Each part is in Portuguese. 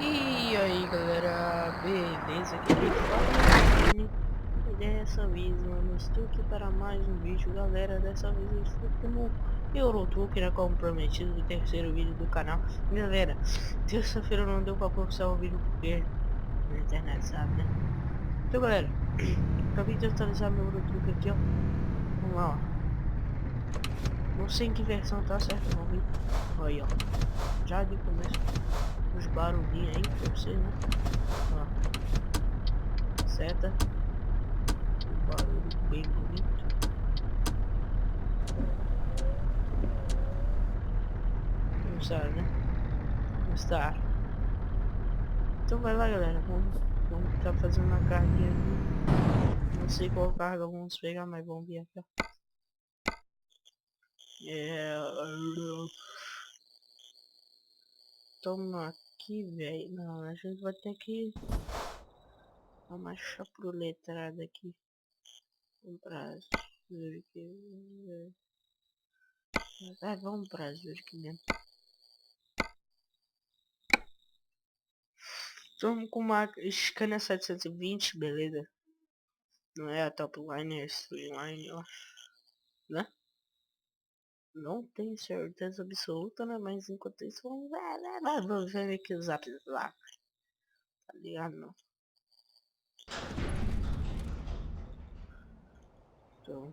E aí galera, beleza? Aqui quem fala é o Vini. E dessa vez, mano, estou aqui para mais um vídeo, galera. Dessa vez eu estou como Eurotruck, né? Como prometido, do terceiro vídeo do canal. Galera, terça-feira não deu pra postar o vídeo porque na internet, sabe, né? Então, galera, acabei de atualizar meu Eurotruck aqui, ó. Vamos lá, ó. Não sei em que versão tá, certo? Vamos ver. Aí, ó. Já de começo, os barulhinhos aí pra vocês, né? Ó. Seta. Um barulho bem bonito. Começar, né? Começar. Então vai lá, galera. Vamos tá fazendo uma carguinha aqui. Não sei qual carga vamos pegar, mas vamos ver aqui, ó. É... Toma aqui, velho. Não, a gente vai ter que dar uma chapuletrada aqui. Comprar vamos pra Zurich mesmo. Estamos com uma Scania 720, beleza? Não é a top line, é a streamline, eu acho, né? Não tenho certeza absoluta, né? Mas enquanto isso, vamos ver aqui os apps lá. Tá ligado, não? Então...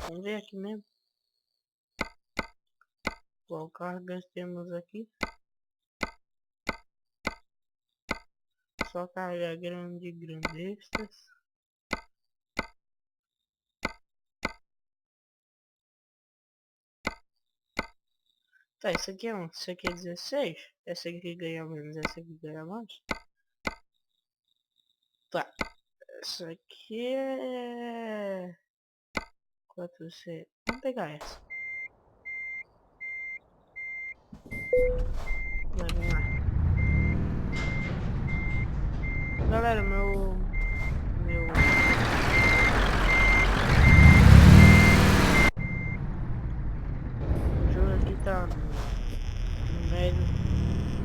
Vamos ver aqui mesmo. Qual carga temos aqui? Só carga grande, grandestas. Tá, isso aqui é 1, isso aqui é 16. Essa aqui ganha menos, essa aqui ganha mais. Tá, essa aqui é 400. Vamos pegar essa. Vamos lá. Galera, meu jogo aqui tá no médio.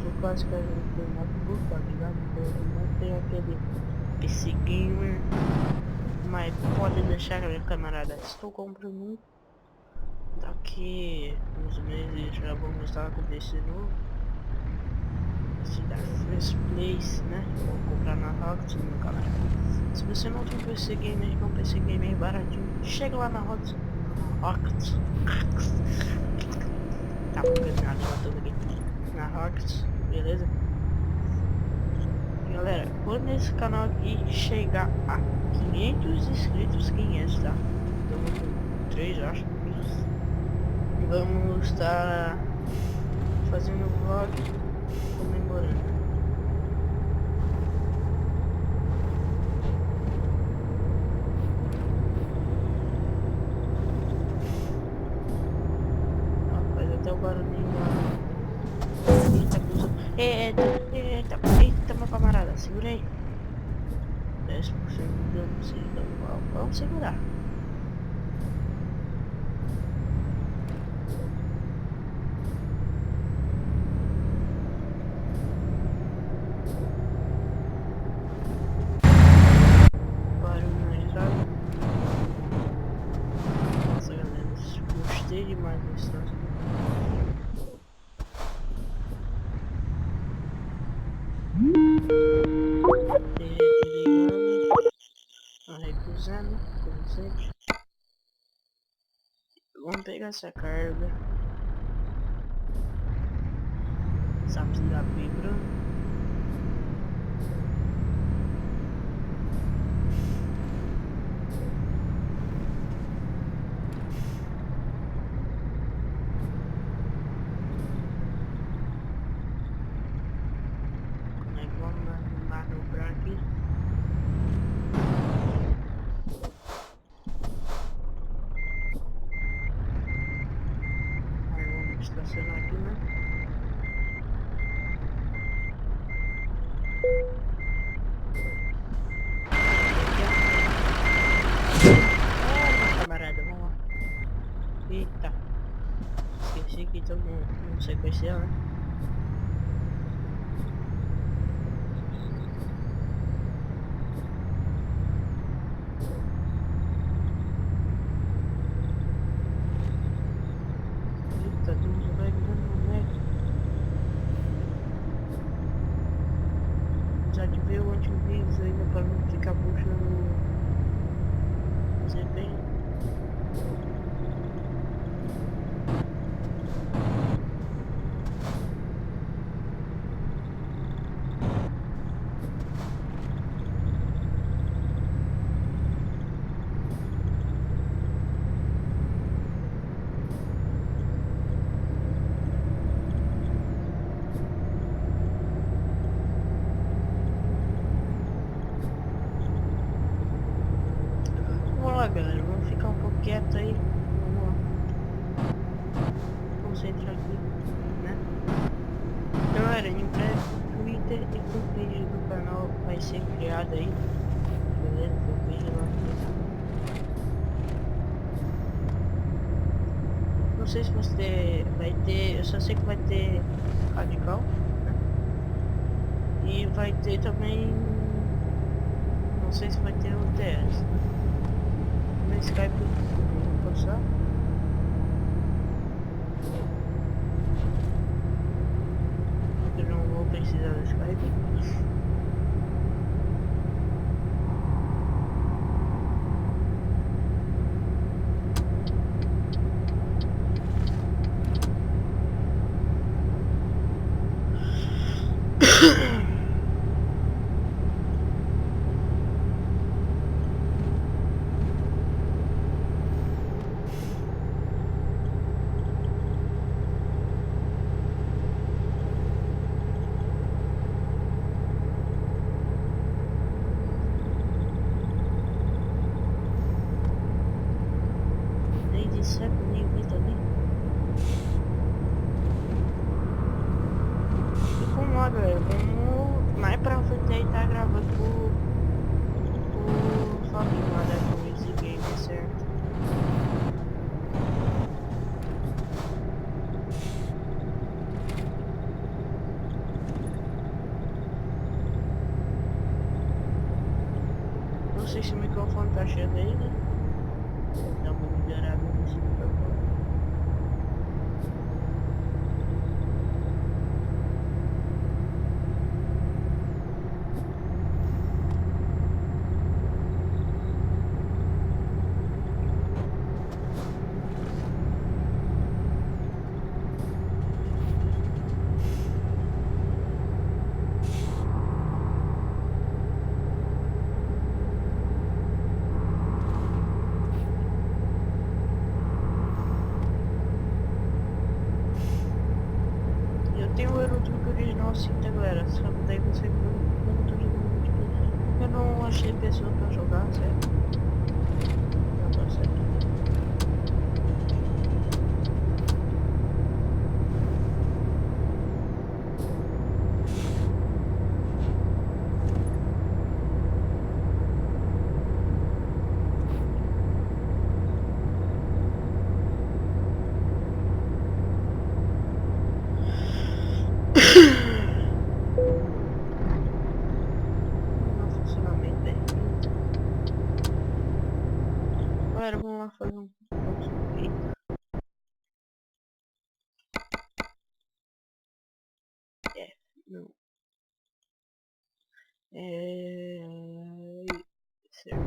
Por causa que a gente tem notebook, tá ligado? Então não tem aquele PC gamer. Mas pode deixar, meu camarada. Estou comprando um. Daqui uns meses já vamos estar com o PC novo. Esse da First Place, né? Vou comprar na Rocket, meu camarada. Se você não tem um PC gamer, é um PC gamer baratinho, chega lá na Rocket. Rocket. Tá bugando a língua toda aqui. Na Rocket, beleza? Galera, quando esse canal aqui chegar a 500 inscritos, 500, tá? Estamos com 3, acho. Vamos estar fazendo vlog comemorando. Ó, faz até o barulhinho lá. Eita, meu camarada, segura aí. 10% de dano, então vamos segurar. Barulho na estrada. Nossa, galera, gostei demais desse troço. Desligando, recusando, como sempre. Vamos pegar essa carga. Sabe da vibrando. Como é que vamos manobrar aqui? Aí vamos estacionar aqui, né? então não sequencial, né? Eita, Deus, vai dando merda. Desativei o antivírus ainda para não ficar puxando o desempenho. Vamos lá, galera, vamos ficar um pouco quieto aí. Vamos lá. Concentrar aqui, né? Galera, em breve o Twitter e fanpage do canal vai ser criado aí. Beleza? Fanpage lá. Não sei se você vai ter, eu só sei que vai ter Radical, né? E vai ter também, não sei se vai ter o TS, né? No Skype eu vou passar. Eu não vou precisar do Skype. Nem de certo, nem vi também. E vamos lá, galera, vamos mais pra frente aí tá gravando o Fabinho lá da Comics Game, certo? Não sei se o microfone tá cheio aí, né? Vou dar uma melhorada nesse microfone. Eu tenho o Eurotruck original sim, tá, galera? Só que daí você não tô jogando muito porque eu não achei pessoa pra jogar, certo? Não tá certo. Não funcionamento bem. Galera, vamos lá fazer um pouco. Eita. É, não. Certo.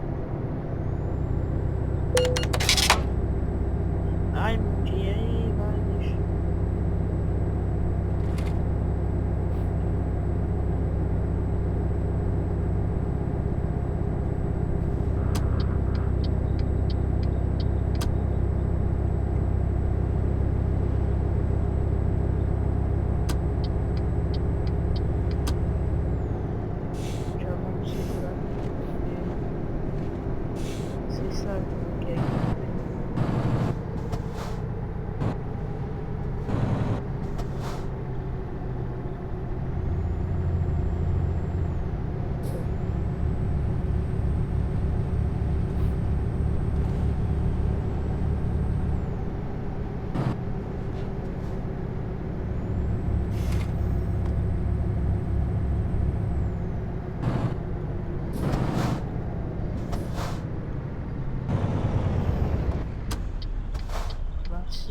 Ai, meu dia aí, vai, deixa. Já vamos segurar.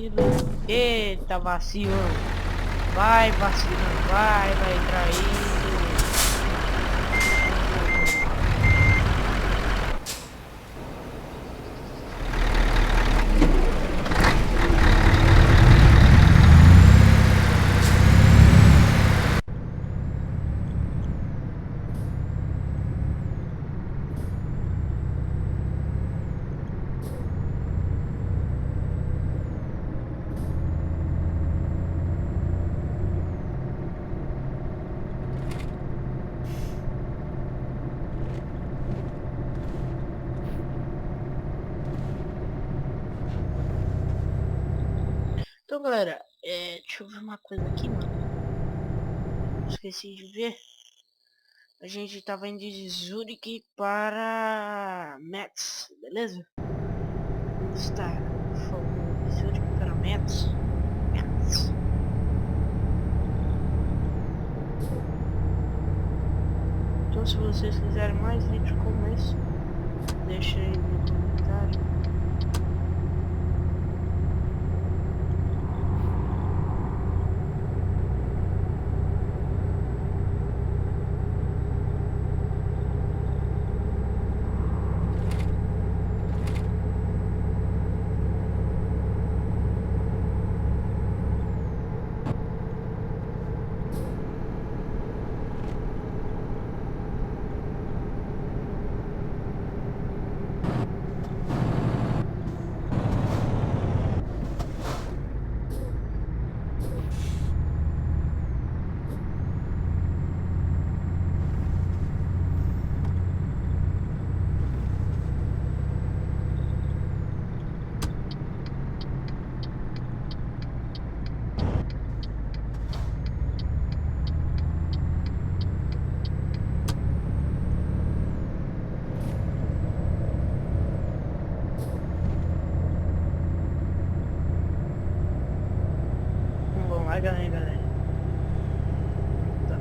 vacilo. Eita, vacilo. Vai, vacilando, vai traindo. Então, galera, deixa eu ver uma coisa aqui, mano. Esqueci de ver. A gente tava indo de Zurich para Metz, beleza? Onde está? Por favor, Zurich para Metz. Metz. Então, se vocês quiserem mais vídeos como esse, deixa aí no comentário. Vamos lá, galera. Tá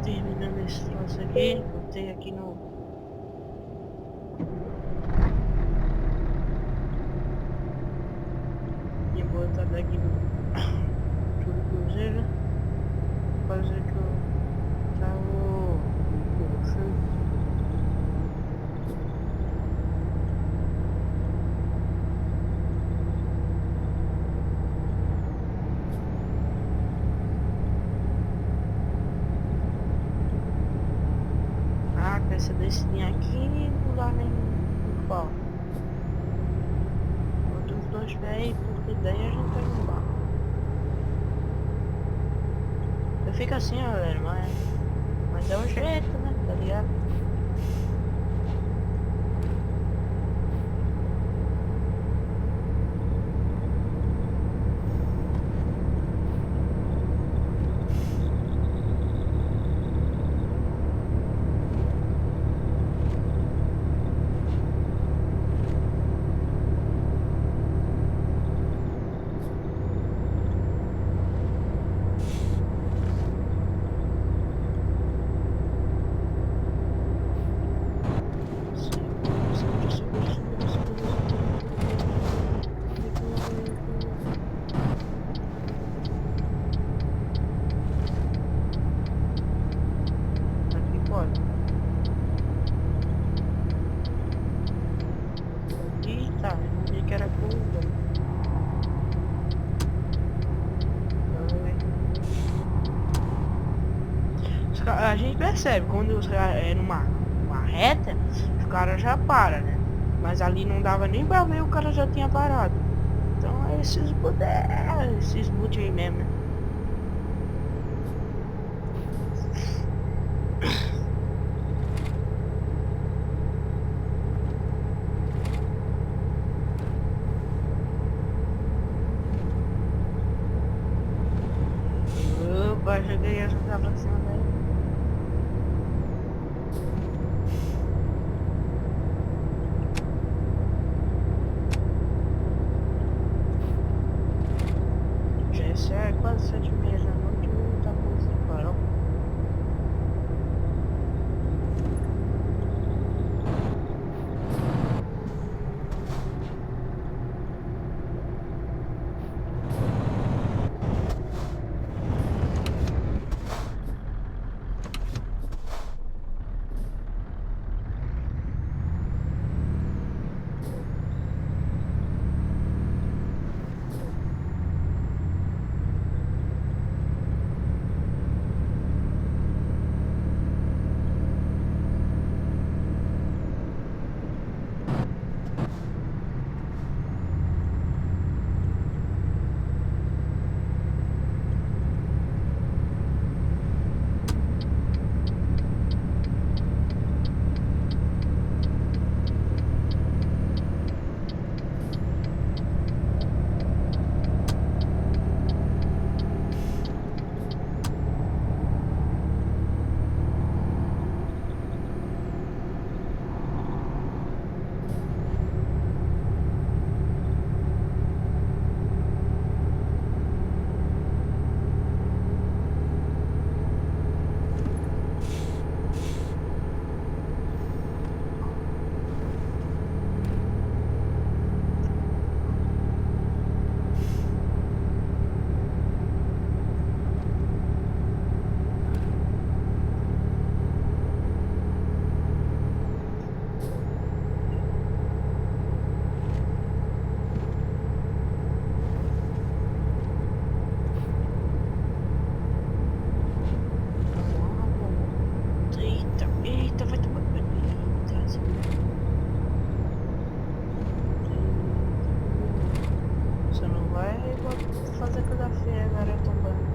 terminando esse troço aqui. Botei aqui no... E botar daqui no... Tudo cruzeiro. Fazer que eu tava... Essa descidinha aqui não dá nem no pau. Bota os dois pés aí, porque daí a gente vai no barco. Eu fico assim, galera, mas é o jeito, né? Tá ligado? Eita, eu não vi que era curva. A gente percebe quando os caras é numa reta, os caras já param, né? Mas ali não dava nem pra ver, o cara já tinha parado. Então é esses boot aí mesmo, né? Opa, cheguei a jogar pra cima daí. Já é quase 7h30 da noite e tá com esse farol. E agora tombando.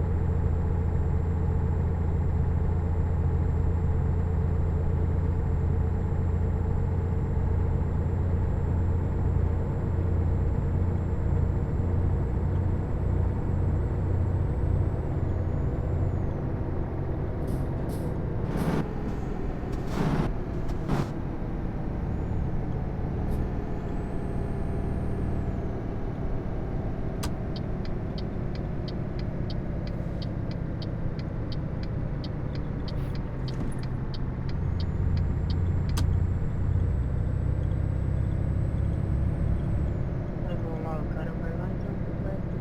Vamos lá, o cara vai lá, então vai aqui.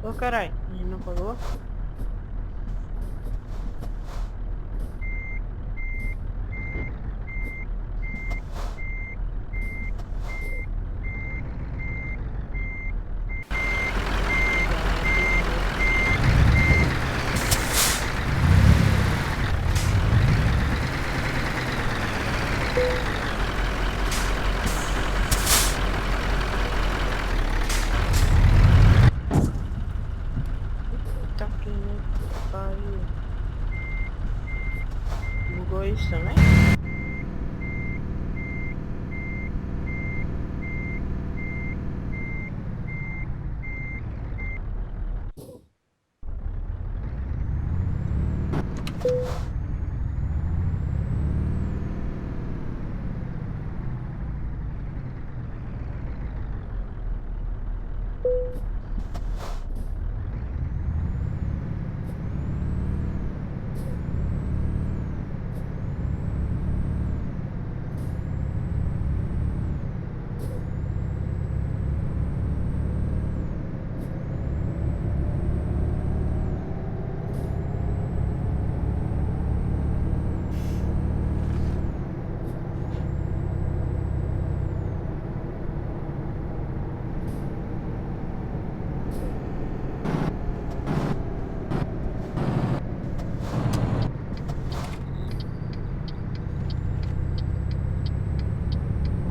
Ô carai, a gente não pagou? Tá que pariu. Bugou isso também?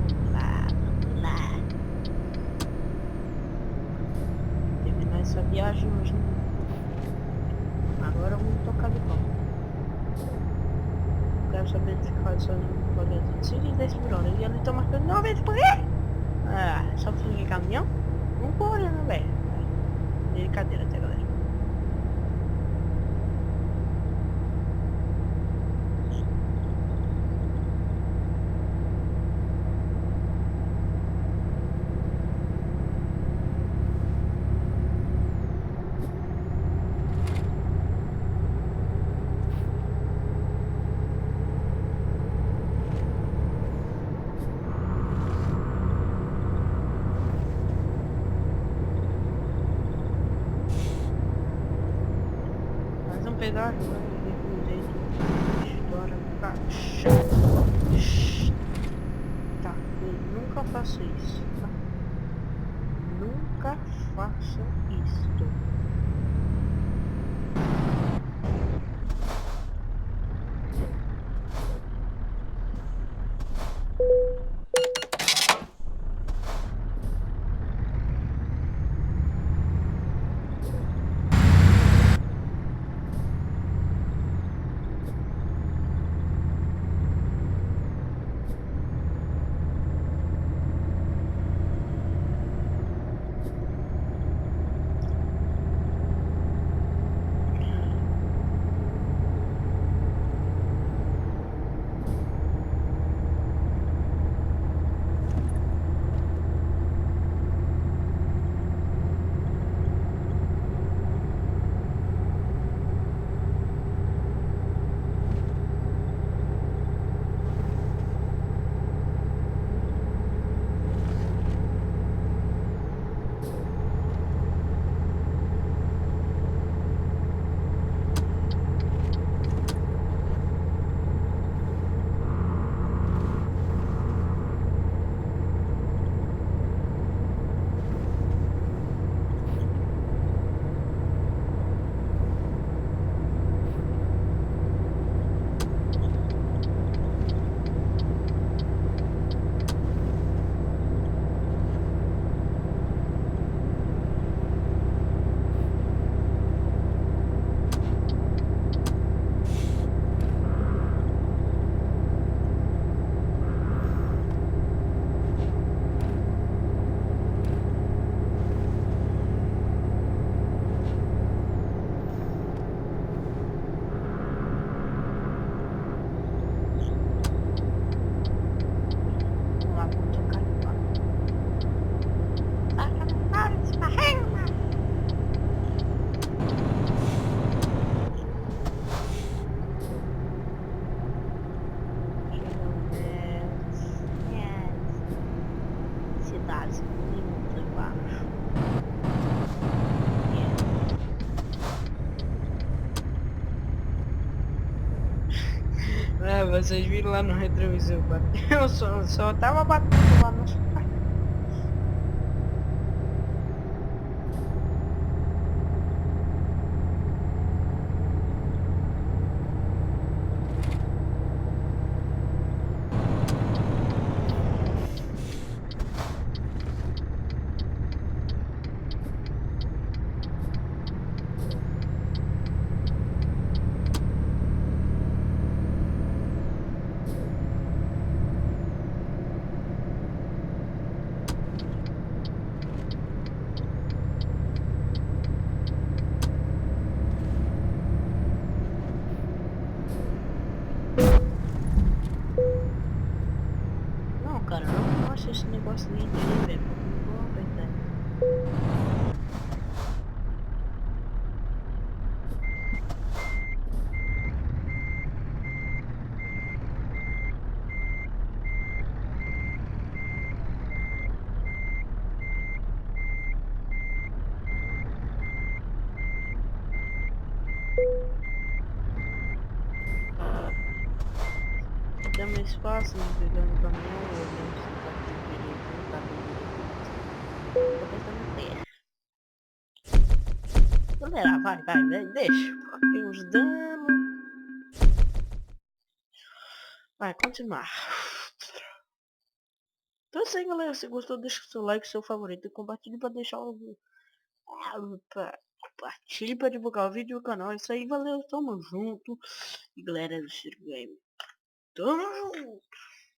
Vamos lá, vamos lá. Terminar essa viagem hoje, né? Agora vamos tocar de pau. Quero saber se faz só um boletim. Se diz 10 por hora. E ele tá marcando 90 por quê? Ah, só porque é caminhão? Não corre, né, velho? Brincadeira até, galera. Mais um pedaço, né? De jeito. Bora, tá. Tá, eu nunca faço isso, tá? Nunca faça isto. vocês viram lá no retrovisor, eu só tava batendo lá no... Não, cara, não gosto desse negócio de ID, velho. Não vou apertar. Dando espaço, não pegando o caminhão, olhando se tá tudo direito, não tá tudo direito. Tô tentando ter. Galera, vai, deixa. Tem uns danos. Vai, continuar. Então é isso aí, galera. Se gostou, deixa o seu like, seu favorito e compartilhe pra deixar o... Compartilhe pra divulgar o vídeo do canal. É isso aí, valeu, tamo junto. E galera do Ciro Game, tamo junto.